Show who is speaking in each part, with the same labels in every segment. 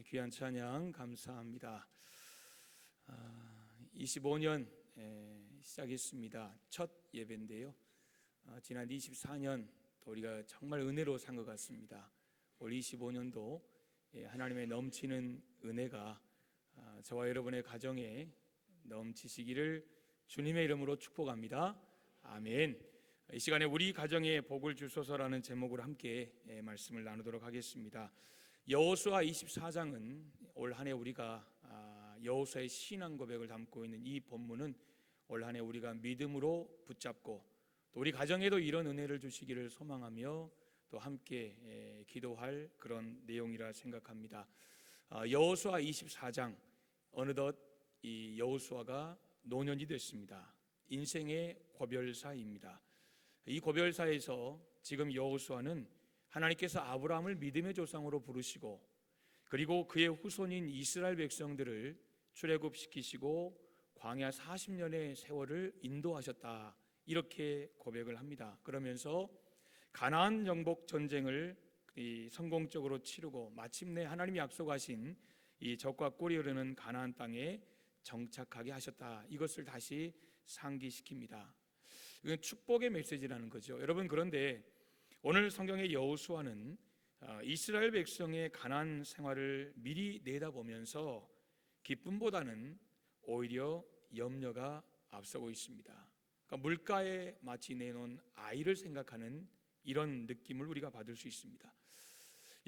Speaker 1: 귀한 찬양 감사합니다. 25년 시작했습니다. 첫 예배인데요. 지난 24년 또 우리가 정말 은혜로 산 것 같습니다. 올 25년도 하나님의 넘치는 은혜가 저와 여러분의 가정에 넘치시기를 주님의 이름으로 축복합니다. 아멘. 이 시간에 우리 가정에 복을 주소서라는 제목으로 함께 말씀을 나누도록 하겠습니다. 여호수아 24장은 올 한 해 우리가 여호수아의 신앙 고백을 담고 있는 이 본문은 올 한 해 우리가 믿음으로 붙잡고 또 우리 가정에도 이런 은혜를 주시기를 소망하며 또 함께 기도할 그런 내용이라 생각합니다. 여호수아 24장, 어느덧 이 여호수아가 노년이 됐습니다. 인생의 고별사입니다. 이 고별사에서 지금 여호수아는 하나님께서 아브라함을 믿음의 조상으로 부르시고 그리고 그의 후손인 이스라엘 백성들을 출애굽시키시고 광야 40년의 세월을 인도하셨다, 이렇게 고백을 합니다. 그러면서 가나안 정복 전쟁을 성공적으로 치르고 마침내 하나님이 약속하신 이 젖과 꿀이 흐르는 가나안 땅에 정착하게 하셨다, 이것을 다시 상기시킵니다. 이건 축복의 메시지라는 거죠. 여러분, 그런데 오늘 성경의 여호수아는 이스라엘 백성의 가나안 생활을 미리 내다보면서 기쁨보다는 오히려 염려가 앞서고 있습니다. 그러니까 물가에 마치 내놓은 아이를 생각하는 이런 느낌을 우리가 받을 수 있습니다.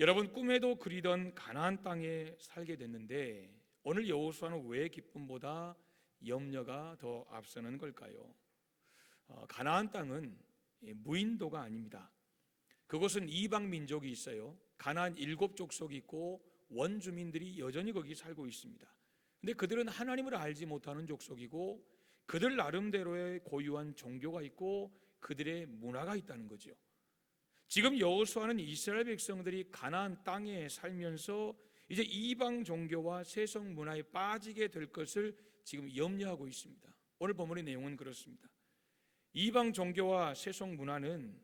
Speaker 1: 여러분, 꿈에도 그리던 가나안 땅에 살게 됐는데 오늘 여호수아는 왜 기쁨보다 염려가 더 앞서는 걸까요? 가나안 땅은 무인도가 아닙니다. 그곳은 이방 민족이 있어요. 가나안 7족속이 있고 원주민들이 여전히 거기 살고 있습니다. 근데 그들은 하나님을 알지 못하는 족속이고 그들 나름대로의 고유한 종교가 있고 그들의 문화가 있다는 거죠. 지금 여호수아는 이스라엘 백성들이 가나안 땅에 살면서 이제 이방 종교와 세속 문화에 빠지게 될 것을 지금 염려하고 있습니다. 오늘 본문의 내용은 그렇습니다. 이방 종교와 세속 문화는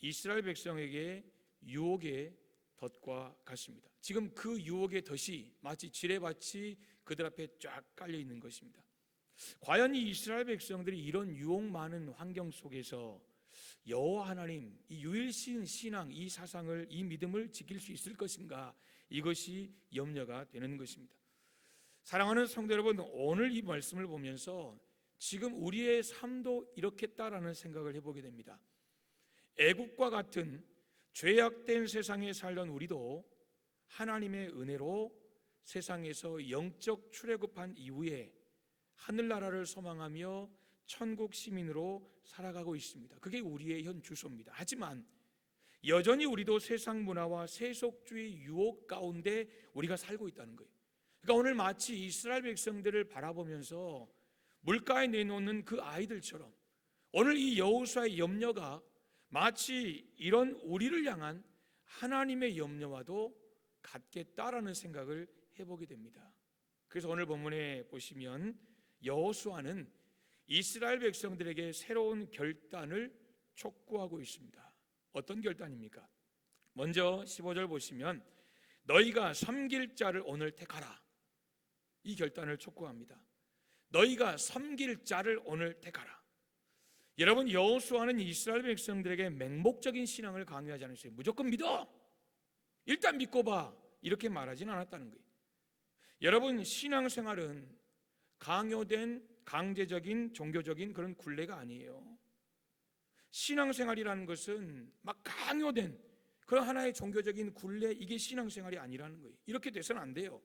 Speaker 1: 이스라엘 백성에게 유혹의 덫과 같습니다. 지금 그 유혹의 덫이 마치 지뢰밭이 그들 앞에 쫙 깔려 있는 것입니다. 과연 이 이스라엘 백성들이 이런 유혹 많은 환경 속에서 여호와 하나님, 이 유일신 신앙, 이 사상을, 이 믿음을 지킬 수 있을 것인가, 이것이 염려가 되는 것입니다. 사랑하는 성도 여러분, 오늘 이 말씀을 보면서 지금 우리의 삶도 이렇겠다라는 생각을 해보게 됩니다. 애국과 같은 죄악된 세상에 살던 우리도 하나님의 은혜로 세상에서 영적 출애굽한 이후에 하늘나라를 소망하며 천국 시민으로 살아가고 있습니다. 그게 우리의 현 주소입니다. 하지만 여전히 우리도 세상 문화와 세속주의 유혹 가운데 우리가 살고 있다는 거예요. 그러니까 오늘 마치 이스라엘 백성들을 바라보면서 물가에 내놓는 그 아이들처럼 오늘 이 여호수아의 염려가 마치 이런 우리를 향한 하나님의 염려와도 같겠다라는 생각을 해보게 됩니다. 그래서 오늘 본문에 보시면 여호수아는 이스라엘 백성들에게 새로운 결단을 촉구하고 있습니다. 어떤 결단입니까? 먼저 15절 보시면 너희가 섬길 자를 오늘 택하라, 이 결단을 촉구합니다. 너희가 섬길 자를 오늘 택하라. 여러분, 여호수아는 이스라엘 백성들에게 맹목적인 신앙을 강요하지 않았어요. 무조건 믿어, 일단 믿고 봐, 이렇게 말하지는 않았다는 거예요. 여러분, 신앙생활은 강요된 강제적인 종교적인 그런 굴레가 아니에요. 신앙생활이라는 것은 막 강요된 그런 하나의 종교적인 굴레, 이게 신앙생활이 아니라는 거예요. 이렇게 돼서는 안 돼요.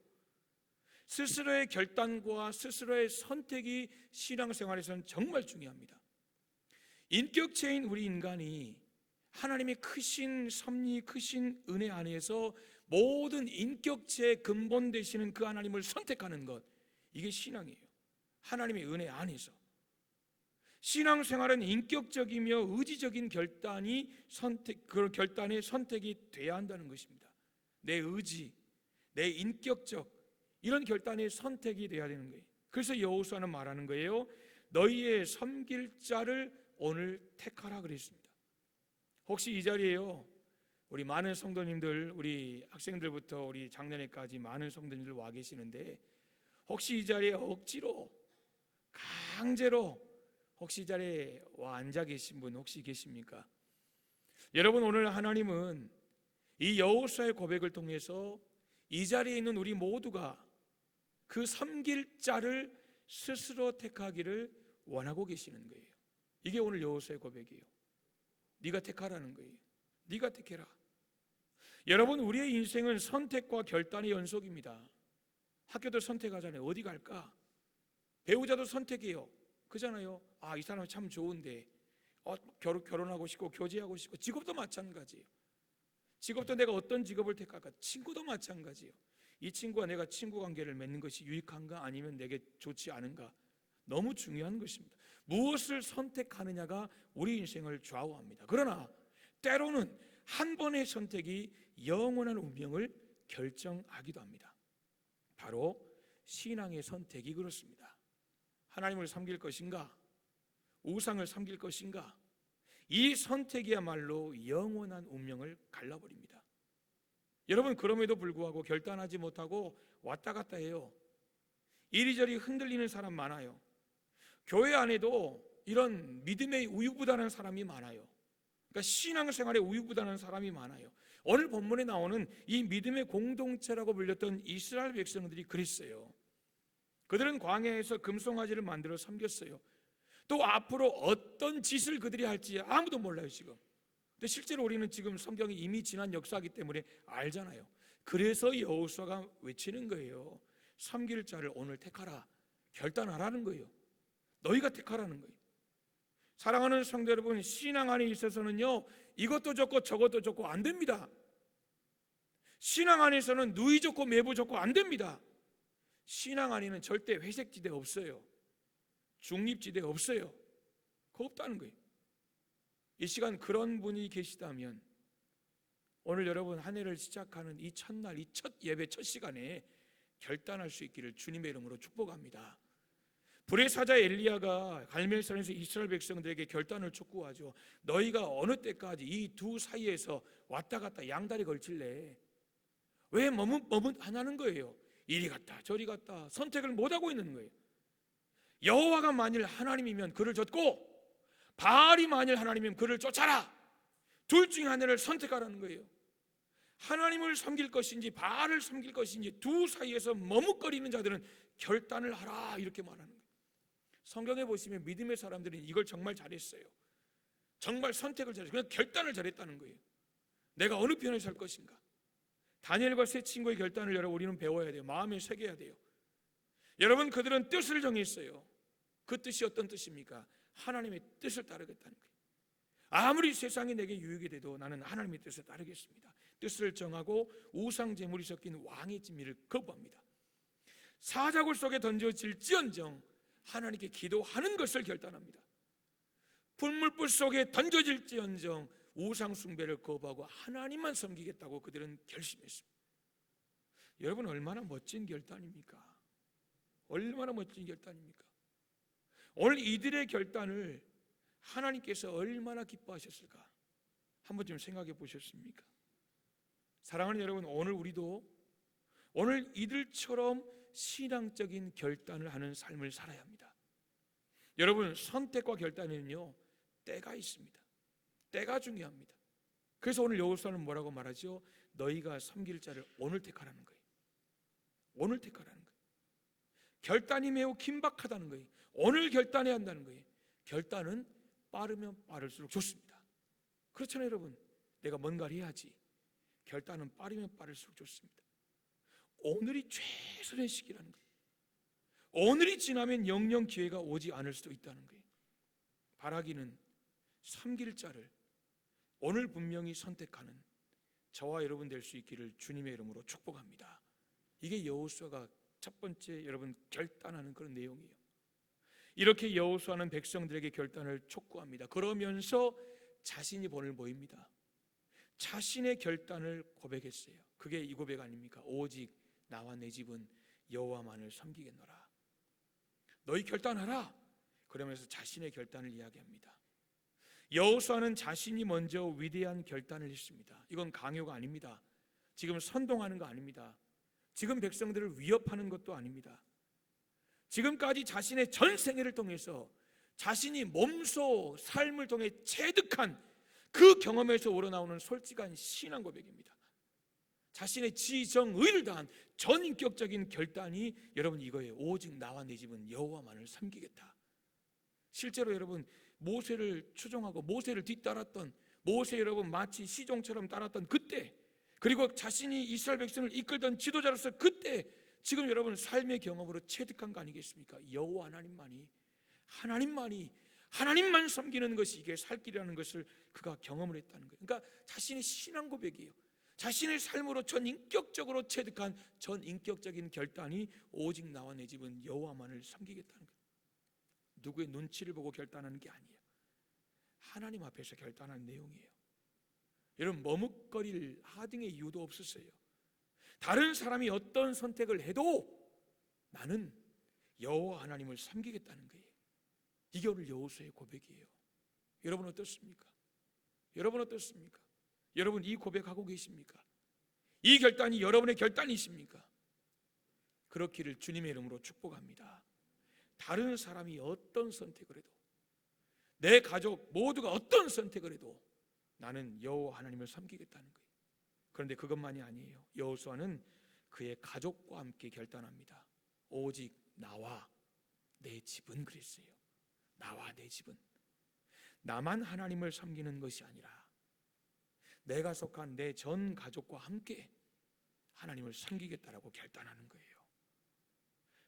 Speaker 1: 스스로의 결단과 스스로의 선택이 신앙생활에서는 정말 중요합니다. 인격체인 우리 인간이 하나님의 크신 섭리, 크신 은혜 안에서 모든 인격체의 근본 되시는 그 하나님을 선택하는 것, 이게 신앙이에요. 하나님의 은혜 안에서. 신앙생활은 인격적이며 의지적인 그 결단의 선택이 돼야 한다는 것입니다. 내 의지, 내 인격적 이런 결단의 선택이 돼야 되는 거예요. 그래서 여호수아는 말하는 거예요. 너희의 섬길 자를 오늘 택하라 그랬습니다. 혹시 이 자리에요 우리 많은 성도님들, 우리 학생들부터 우리 작년에까지 많은 성도님들 와 계시는데, 혹시 이 자리에 억지로 강제로 혹시 이 자리에 와 앉아 계신 분 혹시 계십니까? 여러분, 오늘 하나님은 이 여호수아의 고백을 통해서 이 자리에 있는 우리 모두가 그 섬길 자를 스스로 택하기를 원하고 계시는 거예요. 이게 오늘 여호수아의 고백이에요. 네가 택하라는 거예요. 네가 택해라. 여러분, 우리의 인생은 선택과 결단의 연속입니다. 학교도 선택하잖아요. 어디 갈까? 배우자도 선택해요. 그잖아요. 아, 이 사람 참 좋은데 결혼하고 싶고 교제하고 싶고. 직업도 마찬가지예요. 직업도 내가 어떤 직업을 택할까? 친구도 마찬가지예요. 이 친구와 내가 친구 관계를 맺는 것이 유익한가 아니면 내게 좋지 않은가? 너무 중요한 것입니다. 무엇을 선택하느냐가 우리 인생을 좌우합니다. 그러나 때로는 한 번의 선택이 영원한 운명을 결정하기도 합니다. 바로 신앙의 선택이 그렇습니다. 하나님을 섬길 것인가? 우상을 섬길 것인가? 이 선택이야말로 영원한 운명을 갈라버립니다. 여러분, 그럼에도 불구하고 결단하지 못하고 왔다 갔다 해요. 이리저리 흔들리는 사람 많아요. 교회 안에도 이런 믿음의 우유부단한 사람이 많아요. 그러니까 신앙생활에 우유부단한 사람이 많아요. 오늘 본문에 나오는 이 믿음의 공동체라고 불렸던 이스라엘 백성들이 그랬어요. 그들은 광야에서 금송아지를 만들어 섬겼어요. 또 앞으로 어떤 짓을 그들이 할지 아무도 몰라요 지금. 근데 실제로 우리는 지금 성경이 이미 지난 역사이기 때문에 알잖아요. 그래서 여호수아가 외치는 거예요. 섬길 자를 오늘 택하라. 결단하라는 거예요. 너희가 택하라는 거예요. 사랑하는 성도 여러분, 신앙 안에 있어서는요, 이것도 좋고 저것도 좋고 안 됩니다. 신앙 안에서는 누이 좋고 매부 좋고 안 됩니다. 신앙 안에는 절대 회색지대 없어요. 중립지대 없어요. 그거 없다는 거예요. 이 시간 그런 분이 계시다면 오늘 여러분 한 해를 시작하는 이 첫날, 이 첫 예배 첫 시간에 결단할 수 있기를 주님의 이름으로 축복합니다. 불의 사자 엘리야가 갈멜산에서 이스라엘 백성들에게 결단을 촉구하죠. 너희가 어느 때까지 이 두 사이에서 왔다 갔다 양다리 걸칠래? 왜 머뭇하냐는 거예요. 이리 갔다 저리 갔다 선택을 못하고 있는 거예요. 여호와가 만일 하나님이면 그를 줬고 바알이 만일 하나님이면 그를 쫓아라. 둘 중에 하나를 선택하라는 거예요. 하나님을 섬길 것인지 바알을 섬길 것인지 두 사이에서 머뭇거리는 자들은 결단을 하라 이렇게 말하는 거예요. 성경에 보시면 믿음의 사람들은 이걸 정말 잘했어요. 정말 선택을 잘했어요. 그냥 결단을 잘했다는 거예요. 내가 어느 편에 설 것인가. 다니엘과 세 친구의 결단을 여러분 우리는 배워야 돼요. 마음에 새겨야 돼요. 여러분, 그들은 뜻을 정했어요. 그 뜻이 어떤 뜻입니까? 하나님의 뜻을 따르겠다는 거예요. 아무리 세상이 내게 유익이 돼도 나는 하나님의 뜻을 따르겠습니다. 뜻을 정하고 우상 제물이 섞인 왕의 진미를 거부합니다. 사자굴 속에 던져질지언정 하나님께 기도하는 것을 결단합니다. 불물불 속에 던져질지언정 우상 숭배를 거부하고 하나님만 섬기겠다고 그들은 결심했습니다. 여러분, 얼마나 멋진 결단입니까? 얼마나 멋진 결단입니까? 오늘 이들의 결단을 하나님께서 얼마나 기뻐하셨을까? 한번 좀 생각해 보셨습니까? 사랑하는 여러분, 오늘 우리도 오늘 이들처럼 신앙적인 결단을 하는 삶을 살아야 합니다. 여러분, 선택과 결단에는요 때가 있습니다. 때가 중요합니다. 그래서 오늘 여호수아는 뭐라고 말하죠? 너희가 섬길 자를 오늘 택하라는 거예요. 오늘 택하라는 거예요. 결단이 매우 긴박하다는 거예요. 오늘 결단해야 한다는 거예요. 결단은 빠르면 빠를수록 좋습니다. 그렇잖아요 여러분. 내가 뭔가를 해야지. 결단은 빠르면 빠를수록 좋습니다. 오늘이 최선의 시기라는 거예요. 오늘이 지나면 영영 기회가 오지 않을 수도 있다는 거예요. 바라기는 섬길 자를 오늘 분명히 선택하는 저와 여러분 될 수 있기를 주님의 이름으로 축복합니다. 이게 여호수아가 첫 번째 여러분 결단하는 그런 내용이에요. 이렇게 여호수아는 백성들에게 결단을 촉구합니다. 그러면서 자신이 본을 보입니다. 자신의 결단을 고백했어요. 그게 이 고백 아닙니까? 오직 나와 내 집은 여호와만을 섬기겠노라. 너희 결단하라. 그러면서 자신의 결단을 이야기합니다. 여호수아는 자신이 먼저 위대한 결단을 했습니다. 이건 강요가 아닙니다. 지금 선동하는 거 아닙니다. 지금 백성들을 위협하는 것도 아닙니다. 지금까지 자신의 전 생애를 통해서 자신이 몸소 삶을 통해 체득한 그 경험에서 우러나오는 솔직한 신앙 고백입니다. 자신의 지정의를 다한 전인격적인 결단이 여러분 이거예요. 오직 나와 내 집은 여호와만을 섬기겠다. 실제로 여러분 모세를 추종하고 모세를 뒤따랐던, 모세 여러분 마치 시종처럼 따랐던 그때, 그리고 자신이 이스라엘 백성을 이끌던 지도자로서 그때, 지금 여러분 삶의 경험으로 체득한 거 아니겠습니까? 여호와 하나님만 섬기는 것이 이게 살 길이라는 것을 그가 경험을 했다는 거예요. 그러니까 자신의 신앙 고백이에요. 자신의 삶으로 전인격적으로 체득한 전인격적인 결단이 오직 나와 내 집은 여호와만을 섬기겠다는 거예요. 누구의 눈치를 보고 결단하는 게 아니에요. 하나님 앞에서 결단한 내용이에요. 여러분 머뭇거릴 하등의 이유도 없었어요. 다른 사람이 어떤 선택을 해도 나는 여호와 하나님을 섬기겠다는 거예요. 이게 오늘 여호수아의 고백이에요. 여러분 어떻습니까? 여러분 이 고백하고 계십니까? 이 결단이 여러분의 결단이십니까? 그렇기를 주님의 이름으로 축복합니다. 다른 사람이 어떤 선택을 해도, 내 가족 모두가 어떤 선택을 해도 나는 여호와 하나님을 섬기겠다는 거예요. 그런데 그것만이 아니에요. 여호수아는 그의 가족과 함께 결단합니다. 오직 나와 내 집은 그랬어요. 나와 내 집은, 나만 하나님을 섬기는 것이 아니라 내가 속한 내 전 가족과 함께 하나님을 섬기겠다라고 결단하는 거예요.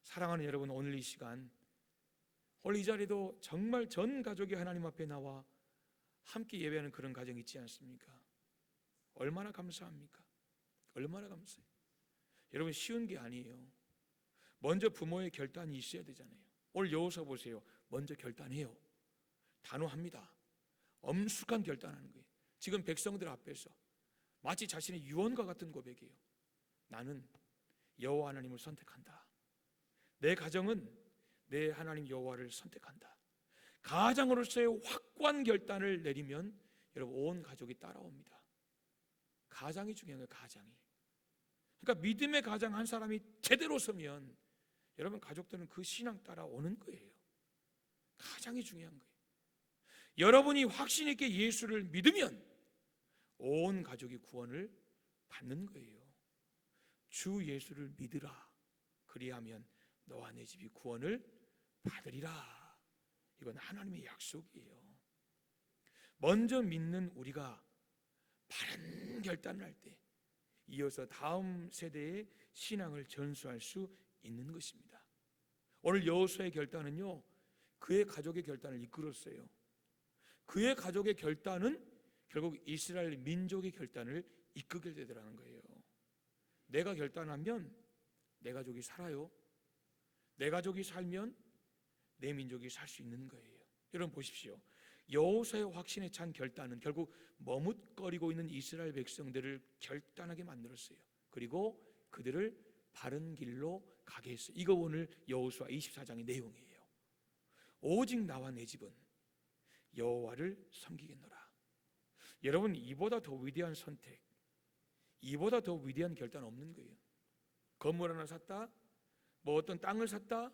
Speaker 1: 사랑하는 여러분, 오늘 이 시간, 오늘 이 자리도 정말 전 가족이 하나님 앞에 나와 함께 예배하는 그런 가정이 있지 않습니까? 얼마나 감사합니까? 얼마나 감사해요. 여러분 쉬운 게 아니에요. 먼저 부모의 결단이 있어야 되잖아요. 오늘 여호수아 보세요. 먼저 결단해요. 단호합니다. 엄숙한 결단하는 거예요. 지금 백성들 앞에서 마치 자신의 유언과 같은 고백이에요. 나는 여호와 하나님을 선택한다. 내 가정은 내 하나님 여호와를 선택한다. 가장으로서의 확고한 결단을 내리면 여러분 온 가족이 따라옵니다. 가장이 중요한 거예요. 가장이. 그러니까 믿음의 가장 한 사람이 제대로 서면 여러분 가족들은 그 신앙 따라오는 거예요. 가장이 중요한 거예요. 여러분이 확신 있게 예수를 믿으면 온 가족이 구원을 받는 거예요. 주 예수를 믿으라. 그리하면 너와 내 집이 구원을 받으리라. 이건 하나님의 약속이에요. 먼저 믿는 우리가 바른 결단을 할 때 이어서 다음 세대의 신앙을 전수할 수 있는 것입니다. 오늘 여호수아의 결단은요, 그의 가족의 결단을 이끌었어요. 그의 가족의 결단은 결국 이스라엘 민족의 결단을 이끌게 되더라는 거예요. 내가 결단하면 내 가족이 살아요. 내 가족이 살면 내 민족이 살 수 있는 거예요. 여러분 보십시오. 여호수아의 확신에 찬 결단은 결국 머뭇거리고 있는 이스라엘 백성들을 결단하게 만들었어요. 그리고 그들을 바른 길로 가게 했어요. 이거 오늘 여호수아 24장의 내용이에요. 오직 나와 내 집은 여호와를 섬기겠노라. 여러분 이보다 더 위대한 선택, 이보다 더 위대한 결단 없는 거예요. 건물 하나 샀다, 뭐 어떤 땅을 샀다,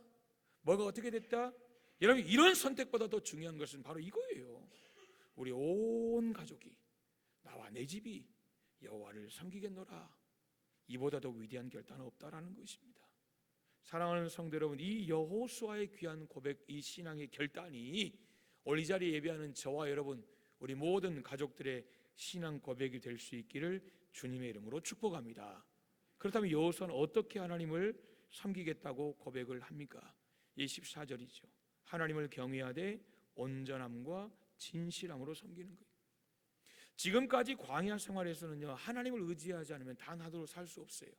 Speaker 1: 뭐가 어떻게 됐다. 여러분 이런 선택보다 더 중요한 것은 바로 이거예요. 우리 온 가족이, 나와 내 집이 여호와를 섬기겠노라. 이보다 더 위대한 결단은 없다라는 것입니다. 사랑하는 성도 여러분, 이 여호수아의 귀한 고백, 이 신앙의 결단이 오늘 이 자리에 예배하는 저와 여러분, 우리 모든 가족들의 신앙 고백이 될 수 있기를 주님의 이름으로 축복합니다. 그렇다면 여호수아는 어떻게 하나님을 섬기겠다고 고백을 합니까? 14절이죠. 하나님을 경외하되 온전함과 진실함으로 섬기는 거예요. 지금까지 광야 생활에서는요, 하나님을 의지하지 않으면 단 하루도 살 수 없어요.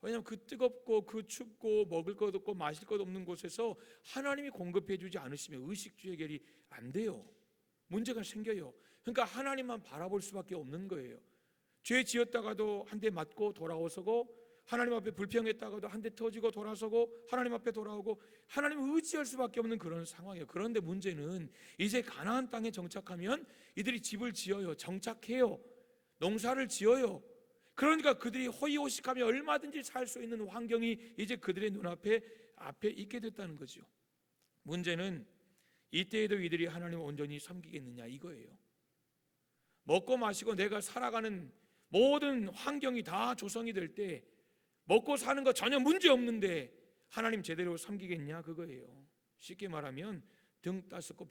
Speaker 1: 왜냐하면 그 뜨겁고 그 춥고 먹을 것 없고 마실 것 없는 곳에서 하나님이 공급해 주지 않으시면 의식주 해결이 안 돼요. 문제가 생겨요. 그러니까 하나님만 바라볼 수밖에 없는 거예요. 죄 지었다가도 한 대 맞고 돌아오서고 하나님 앞에 불평했다가도 한 대 터지고 돌아서고 하나님 앞에 돌아오고 하나님을 의지할 수밖에 없는 그런 상황이에요. 그런데 문제는 이제 가나안 땅에 정착하면 이들이 집을 지어요. 정착해요. 농사를 지어요. 그러니까 그들이 호의호식하며 얼마든지 살 수 있는 환경이 이제 그들의 눈앞에 있게 됐다는 거죠. 문제는 이때에도 이들이 하나님을 온전히 섬기겠느냐 이거예요. 먹고 마시고 내가 살아가는 모든 환경이 다 조성이 될 때 먹고 사는 거 전혀 문제 없는데 하나님 제대로 섬기겠냐 그거예요. 쉽게 말하면 등 따숩고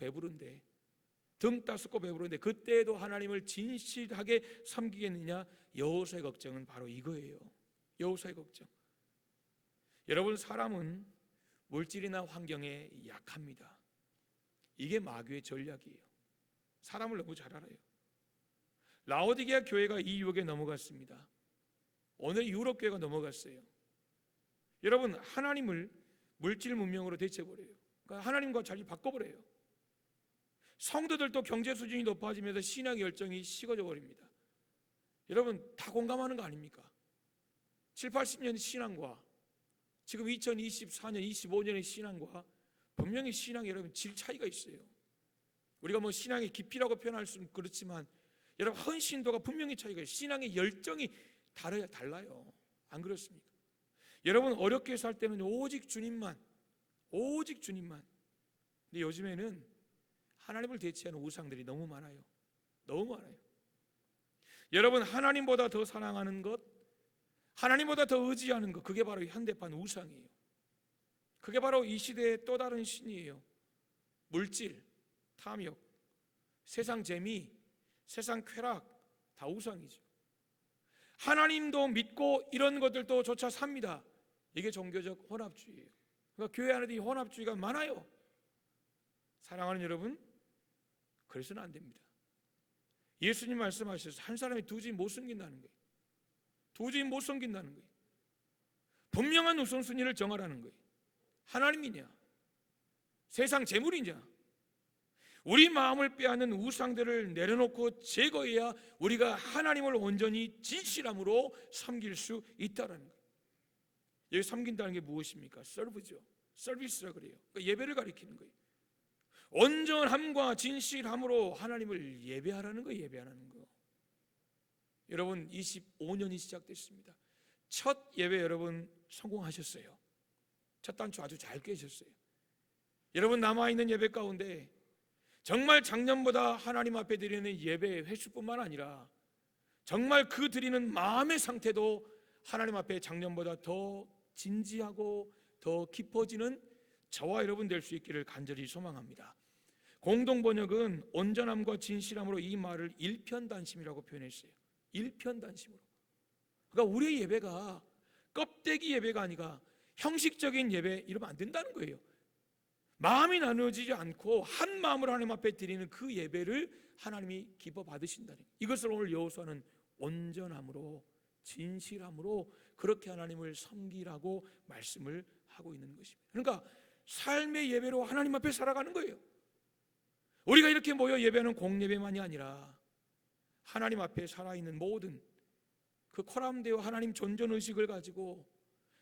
Speaker 1: 배부른데 그때에도 하나님을 진실하게 섬기겠느냐, 여호수아의 걱정은 바로 이거예요. 여호수아의 걱정. 여러분, 사람은 물질이나 환경에 약합니다. 이게 마귀의 전략이에요. 사람을 너무 잘 알아요. 라오디게아 교회가 이 유혹에 넘어갔습니다. 오늘 유럽 교회가 넘어갔어요. 여러분, 하나님을 물질 문명으로 대체버려요. 그러니까 하나님과 자리 바꿔버려요. 성도들도 경제 수준이 높아지면서 신앙의 열정이 식어져 버립니다. 여러분, 다 공감하는 거 아닙니까? 7, 80년의 신앙과 지금 2024년, 25년의 신앙과 분명히 신앙이 여러분 질 차이가 있어요. 우리가 뭐 신앙의 깊이라고 표현할 수는 그렇지만 여러분 헌신도가 분명히 차이가 있어요. 신앙의 열정이 달라요. 안 그렇습니까? 여러분 어렵게 살 때는 오직 주님만. 근데 요즘에는 하나님을 대체하는 우상들이 너무 많아요. 여러분 하나님보다 더 사랑하는 것, 하나님보다 더 의지하는 것, 그게 바로 현대판 우상이에요. 그게 바로 이 시대의 또 다른 신이에요. 물질, 탐욕, 세상 재미, 세상 쾌락, 다 우상이죠. 하나님도 믿고 이런 것들도 조차 삽니다. 이게 종교적 혼합주의예요. 그러니까 교회 안에도 이 혼합주의가 많아요. 사랑하는 여러분, 그래서는 안 됩니다. 예수님 말씀하셔서 한 사람이 두 주인 못 섬긴다는 거예요. 분명한 우선순위를 정하라는 거예요. 하나님이냐, 세상 재물이냐. 우리 마음을 빼앗는 우상들을 내려놓고 제거해야 우리가 하나님을 온전히 진실함으로 섬길 수 있다는 거예요. 여기 섬긴다는 게 무엇입니까? 서브죠. 서비스라 그래요. 그러니까 예배를 가리키는 거예요. 온전함과 진실함으로 하나님을 예배하라는 거예요. 여러분 25년이 시작됐습니다. 첫 예배 여러분 성공하셨어요. 첫 단추 아주 잘 깨셨어요. 여러분 남아있는 예배 가운데 정말 작년보다 하나님 앞에 드리는 예배의 횟수뿐만 아니라 정말 그 드리는 마음의 상태도 하나님 앞에 작년보다 더 진지하고 더 깊어지는 저와 여러분 될 수 있기를 간절히 소망합니다. 공동번역은 온전함과 진실함으로 이 말을 일편단심이라고 표현했어요. 일편단심으로. 그러니까 우리의 예배가 껍데기 예배가 아니라 형식적인 예배 이러면 안 된다는 거예요. 마음이 나누어지지 않고 한 마음으로 하나님 앞에 드리는 그 예배를 하나님이 기뻐 받으신다는 거예요. 이것을 오늘 여호수아는 온전함으로 진실함으로 그렇게 하나님을 섬기라고 말씀을 하고 있는 것입니다. 그러니까 삶의 예배로 하나님 앞에 살아가는 거예요. 우리가 이렇게 모여 예배하는 공예배만이 아니라 하나님 앞에 살아있는 모든 그 코람데오 하나님 존존의식을 가지고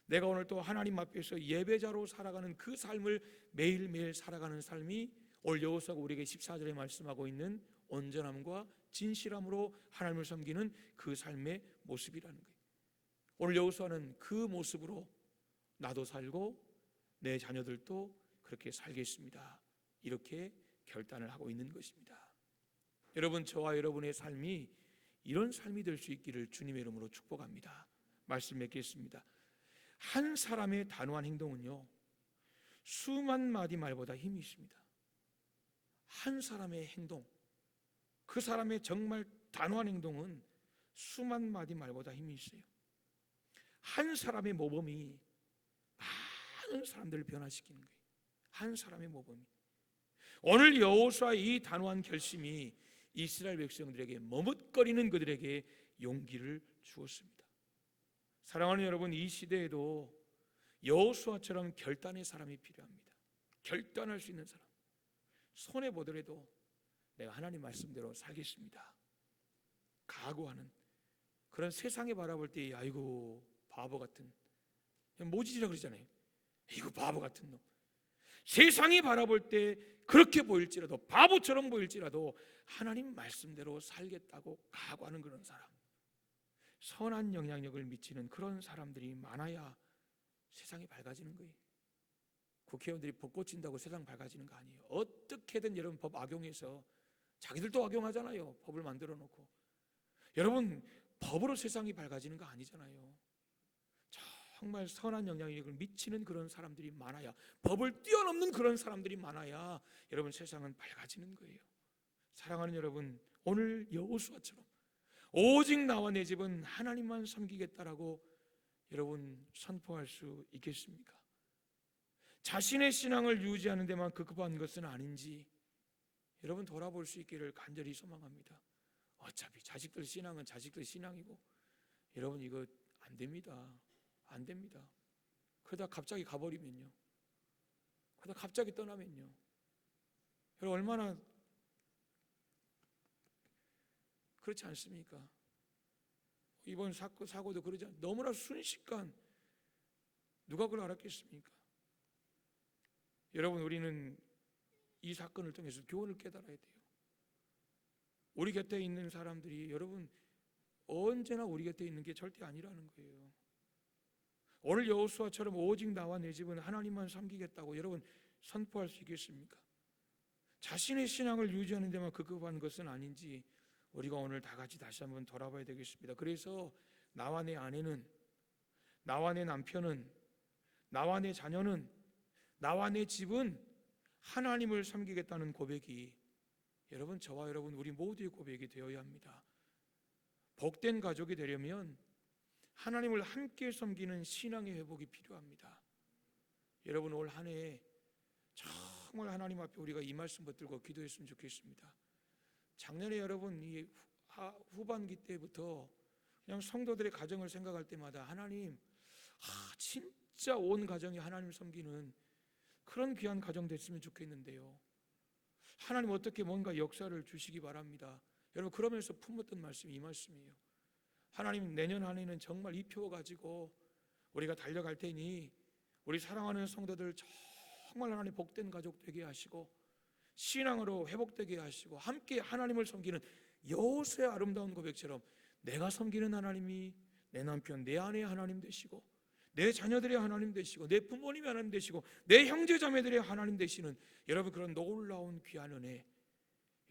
Speaker 1: 내가 오늘 또 하나님 앞에서 예배자로 살아가는 그 삶을 매일매일 살아가는 삶이 오늘 여호수아가 우리에게 14절에 말씀하고 있는 온전함과 진실함으로 하나님을 섬기는 그 삶의 모습이라는 거예요. 오늘 여호수아는 그 모습으로 나도 살고 내 자녀들도 그렇게 살겠습니다. 이렇게 결단을 하고 있는 것입니다. 여러분 저와 여러분의 삶이 이런 삶이 될 수 있기를 주님의 이름으로 축복합니다. 말씀 맺겠습니다. 한 사람의 단호한 행동은요 수만 마디 말보다 힘이 있습니다. 한 사람의 행동, 그 사람의 정말 단호한 행동은 수만 마디 말보다 힘이 있어요. 한 사람의 모범이 많은 사람들을 변화시키는 거예요. 한 사람의 모범이. 오늘 여호수아의 이 단호한 결심이 이스라엘 백성들에게 머뭇거리는 그들에게 용기를 주었습니다. 사랑하는 여러분, 이 시대에도 여호수아처럼 결단의 사람이 필요합니다. 결단할 수 있는 사람. 손해 보더라도 내가 하나님 말씀대로 살겠습니다. 각오하는 그런 세상에 바라볼 때 아이고 바보 같은, 모지지라 그러잖아요. 이거 바보 같은 놈. 세상이 바라볼 때 그렇게 보일지라도, 바보처럼 보일지라도 하나님 말씀대로 살겠다고 각오하는 그런 사람, 선한 영향력을 미치는 그런 사람들이 많아야 세상이 밝아지는 거예요. 국회의원들이 법 고친다고 세상 밝아지는 거 아니에요. 어떻게든 여러분 법 악용해서, 자기들도 악용하잖아요. 법을 만들어 놓고. 여러분, 법으로 세상이 밝아지는 거 아니잖아요. 정말 선한 영향력을 미치는 그런 사람들이 많아야, 법을 뛰어넘는 그런 사람들이 많아야 여러분 세상은 밝아지는 거예요. 사랑하는 여러분, 오늘 여호수아처럼 오직 나와 내 집은 하나님만 섬기겠다라고 여러분 선포할 수 있겠습니까? 자신의 신앙을 유지하는 데만 급급한 것은 아닌지 여러분 돌아볼 수 있기를 간절히 소망합니다. 어차피 자식들 신앙은 자식들 신앙이고, 여러분 이거 안 됩니다. 안 됩니다. 그러다 갑자기 가버리면요, 그러다 갑자기 떠나면요, 여러분 얼마나 그렇지 않습니까? 이번 사고도 그러지 않습니까? 너무나 순식간 누가 그걸 알았겠습니까? 여러분, 우리는 이 사건을 통해서 교훈을 깨달아야 돼요. 우리 곁에 있는 사람들이 여러분 언제나 우리 곁에 있는 게 절대 아니라는 거예요. 오늘 여호수아처럼 오직 나와 내 집은 하나님만 섬기겠다고 여러분 선포할 수 있겠습니까? 자신의 신앙을 유지하는 데만 급급한 것은 아닌지 우리가 오늘 다 같이 다시 한번 돌아봐야 되겠습니다. 그래서 나와 내 아내는, 나와 내 남편은, 나와 내 자녀는, 나와 내 집은 하나님을 섬기겠다는 고백이 여러분, 저와 여러분 우리 모두의 고백이 되어야 합니다. 복된 가족이 되려면 하나님을 함께 섬기는 신앙의 회복이 필요합니다. 여러분, 올 한 해 정말 하나님 앞에 우리가 이 말씀 붙들고 기도했으면 좋겠습니다. 작년에 여러분 이 후반기 때부터 그냥 성도들의 가정을 생각할 때마다 하나님, 진짜 온 가정이 하나님 섬기는 그런 귀한 가정 됐으면 좋겠는데요, 하나님 어떻게 뭔가 역사를 주시기 바랍니다. 여러분, 그러면서 품었던 말씀이 이 말씀이에요. 하나님, 내년 한 해는 정말 이 표 가지고 우리가 달려갈 테니 우리 사랑하는 성도들 정말 하나님 복된 가족 되게 하시고, 신앙으로 회복되게 하시고, 함께 하나님을 섬기는 여호수아의 아름다운 고백처럼 내가 섬기는 하나님이 내 남편, 내 아내의 하나님 되시고, 내 자녀들의 하나님 되시고, 내 부모님의 하나님 되시고, 내 형제자매들의 하나님 되시는 여러분 그런 놀라운 귀한 은혜,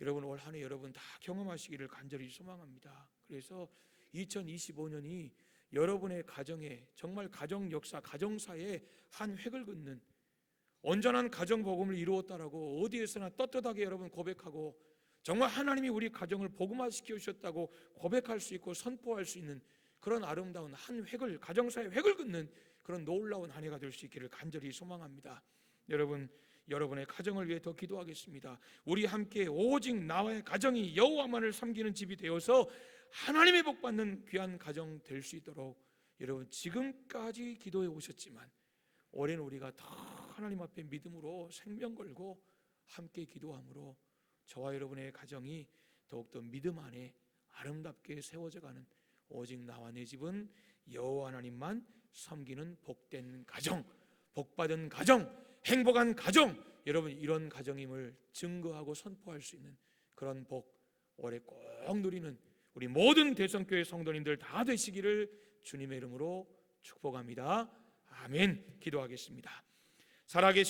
Speaker 1: 여러분 올 한 해 여러분 다 경험하시기를 간절히 소망합니다. 그래서 2025년이 여러분의 가정에 정말 가정 역사, 가정사에 한 획을 긋는 온전한 가정 복음을 이루었다라고 어디에서나 떳떳하게 여러분 고백하고, 정말 하나님이 우리 가정을 복음화시켜 주셨다고 고백할 수 있고 선포할 수 있는 그런 아름다운 한 획을, 가정사의 획을 긋는 그런 놀라운 한 해가 될 수 있기를 간절히 소망합니다. 여러분, 여러분의 가정을 위해 더 기도하겠습니다. 우리 함께 오직 나의 가정이 여호와만을 섬기는 집이 되어서 하나님의 복 받는 귀한 가정 될 수 있도록 여러분 지금까지 기도해 오셨지만 올해는 우리가 더 하나님 앞에 믿음으로 생명 걸고 함께 기도함으로 저와 여러분의 가정이 더욱더 믿음 안에 아름답게 세워져가는, 오직 나와 내 집은 여호와 하나님만 섬기는 복된 가정, 복받은 가정, 행복한 가정, 여러분 이런 가정임을 증거하고 선포할 수 있는 그런 복 올해 꼭 누리는 우리 모든 대성교회 성도님들 다 되시기를 주님의 이름으로 축복합니다. 아멘. 기도하겠습니다. 살아계신